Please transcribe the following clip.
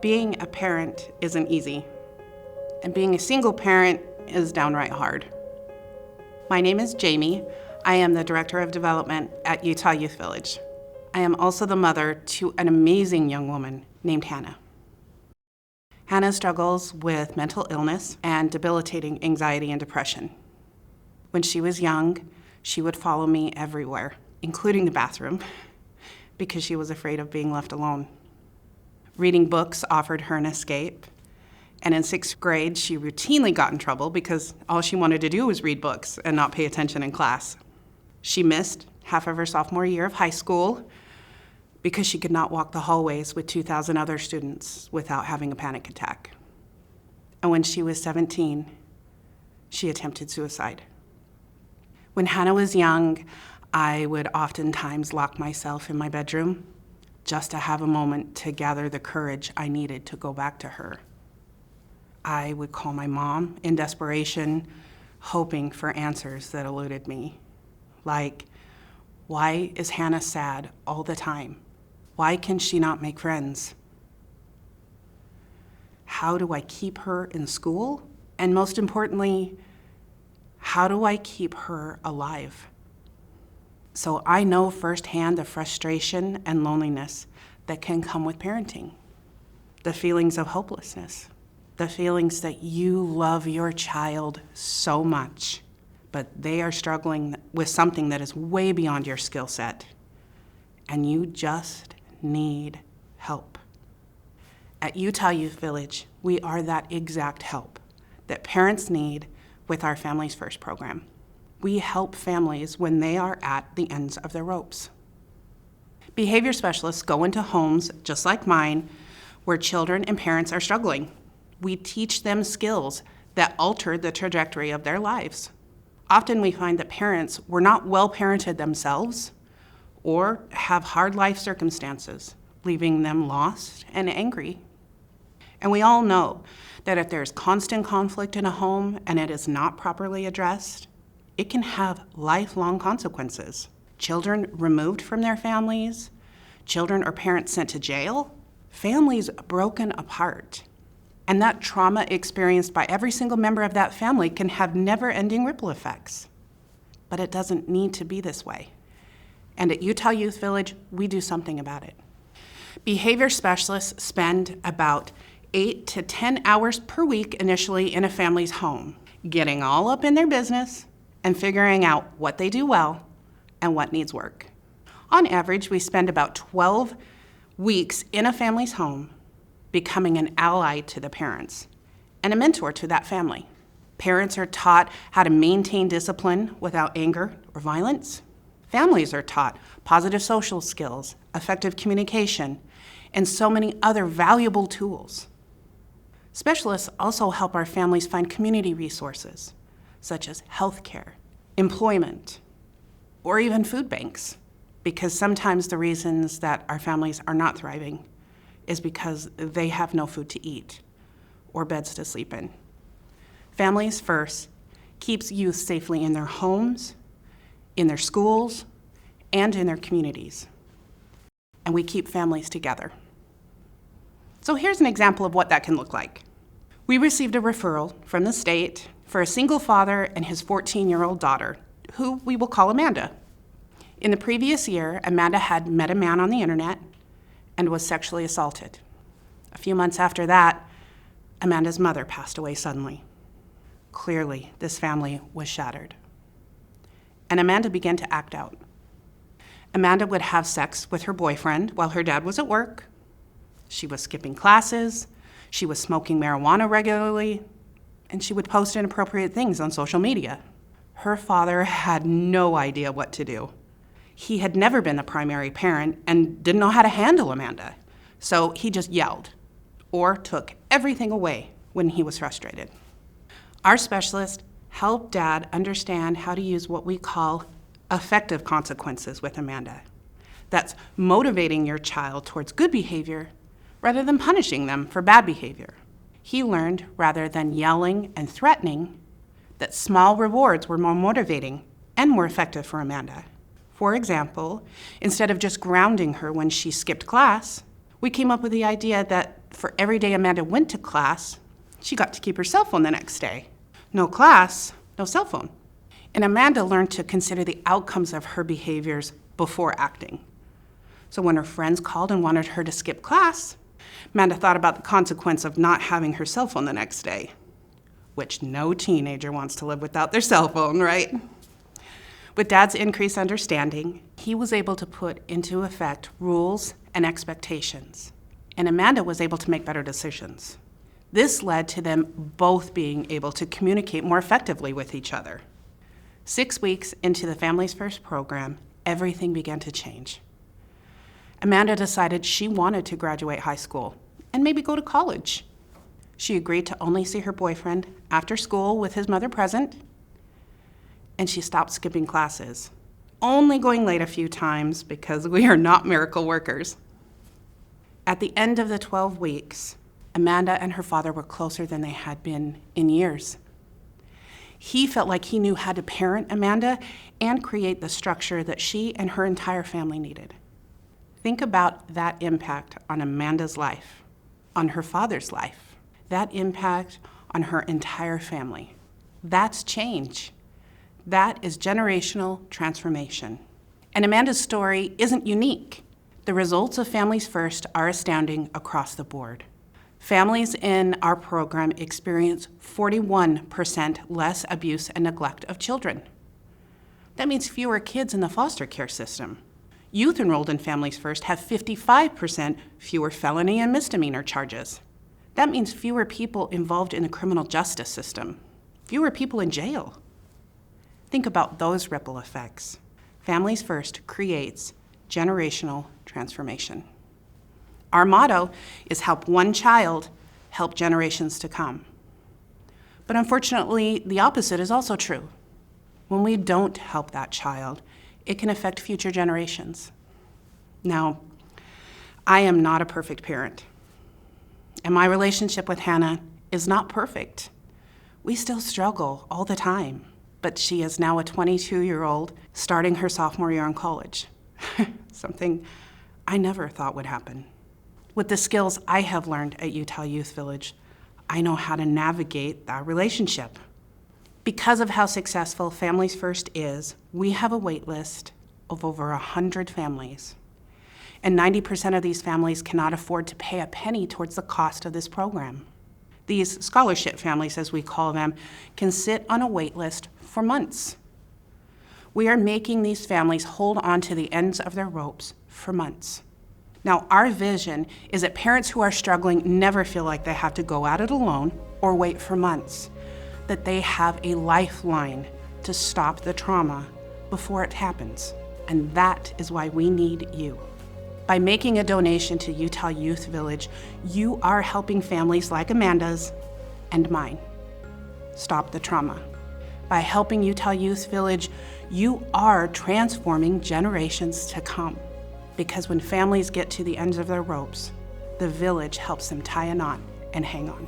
Being a parent isn't easy, and being a single parent is downright hard. My name is Jamie. I am the Director of Development at Utah Youth Village. I am also the mother to an amazing young woman named Hannah. Hannah struggles with mental illness and debilitating anxiety and depression. When she was young, she would follow me everywhere, including the bathroom, because she was afraid of being left alone. Reading books offered her an escape, and in 6th grade, she routinely got in trouble because all she wanted to do was read books and not pay attention in class. She missed half of her sophomore year of high school because she could not walk the hallways with 2,000 other students without having a panic attack. And when she was 17, she attempted suicide. When Hannah was young, I would oftentimes lock myself in my bedroom just to have a moment to gather the courage I needed to go back to her. I would call my mom in desperation, hoping for answers that eluded me. Like, why is Hannah sad all the time? Why can she not make friends? How do I keep her in school? And most importantly, how do I keep her alive? So I know firsthand the frustration and loneliness that can come with parenting. The feelings of hopelessness, the feelings that you love your child so much, but they are struggling with something that is way beyond your skill set, and you just need help. At Utah Youth Village, we are that exact help that parents need with our Families First program. We help families when they are at the ends of their ropes. Behavior specialists go into homes just like mine where children and parents are struggling. We teach them skills that alter the trajectory of their lives. Often we find that parents were not well parented themselves or have hard life circumstances, leaving them lost and angry. And we all know that if there's constant conflict in a home and it is not properly addressed, it can have lifelong consequences. Children removed from their families, children or parents sent to jail, families broken apart. And that trauma experienced by every single member of that family can have never-ending ripple effects. But it doesn't need to be this way. And at Utah Youth Village, we do something about it. Behavior specialists spend about 8 to 10 hours per week initially in a family's home, getting all up in their business and figuring out what they do well and what needs work. On average, we spend about 12 weeks in a family's home becoming an ally to the parents and a mentor to that family. Parents are taught how to maintain discipline without anger or violence. Families are taught positive social skills, effective communication, and so many other valuable tools. Specialists also help our families find community resources, such as healthcare, employment, or even food banks, because sometimes the reasons that our families are not thriving is because they have no food to eat or beds to sleep in. Families First keeps youth safely in their homes, in their schools, and in their communities. And we keep families together. So here's an example of what that can look like. We received a referral from the state for a single father and his 14-year-old daughter, who we will call Amanda. In the previous year, Amanda had met a man on the internet and was sexually assaulted. A few months after that, Amanda's mother passed away suddenly. Clearly, this family was shattered. And Amanda began to act out. Amanda would have sex with her boyfriend while her dad was at work. She was skipping classes. She was smoking marijuana regularly. And she would post inappropriate things on social media. Her father had no idea what to do. He had never been the primary parent and didn't know how to handle Amanda. So he just yelled or took everything away when he was frustrated. Our specialist helped Dad understand how to use what we call effective consequences with Amanda. That's motivating your child towards good behavior rather than punishing them for bad behavior. He learned, rather than yelling and threatening, that small rewards were more motivating and more effective for Amanda. For example, instead of just grounding her when she skipped class, we came up with the idea that For every day Amanda went to class, she got to keep her cell phone the next day. No class, no cell phone. And Amanda learned to consider the outcomes of her behaviors before acting. So when her friends called and wanted her to skip class, Amanda thought about the consequence of not having her cell phone the next day, which no teenager wants to live without their cell phone, right? With Dad's increased understanding, he was able to put into effect rules and expectations, and Amanda was able to make better decisions. This led to them both being able to communicate more effectively with each other. 6 weeks into the Families First program, everything began to change. Amanda decided she wanted to graduate high school and maybe go to college. She agreed to only see her boyfriend after school with his mother present, and she stopped skipping classes, only going late a few times because we are not miracle workers. At the end of the 12 weeks, Amanda and her father were closer than they had been in years. He felt like he knew how to parent Amanda and create the structure that she and her entire family needed. Think about that impact on Amanda's life, on her father's life, that impact on her entire family. That's change. That is generational transformation. And Amanda's story isn't unique. The results of Families First are astounding across the board. Families in our program experience 41% less abuse and neglect of children. That means fewer kids in the foster care system. Youth enrolled in Families First have 55% fewer felony and misdemeanor charges. That means fewer people involved in the criminal justice system, fewer people in jail. Think about those ripple effects. Families First creates generational transformation. Our motto is help one child, help generations to come. But unfortunately, the opposite is also true. When we don't help that child, it can affect future generations. Now, I am not a perfect parent, and my relationship with Hannah is not perfect. We still struggle all the time, but she is now a 22-year-old starting her sophomore year in college, something I never thought would happen. With the skills I have learned at Utah Youth Village, I know how to navigate that relationship. Because of how successful Families First is, we have a wait list of over 100 families. And 90% of these families cannot afford to pay a penny towards the cost of this program. These scholarship families, as we call them, can sit on a wait list for months. We are making these families hold on to the ends of their ropes for months. Now, our vision is that parents who are struggling never feel like they have to go at it alone or wait for months, that they have a lifeline to stop the trauma before it happens. And that is why we need you. By making a donation to Utah Youth Village, you are helping families like Amanda's and mine stop the trauma. By helping Utah Youth Village, you are transforming generations to come. Because when families get to the ends of their ropes, the village helps them tie a knot and hang on.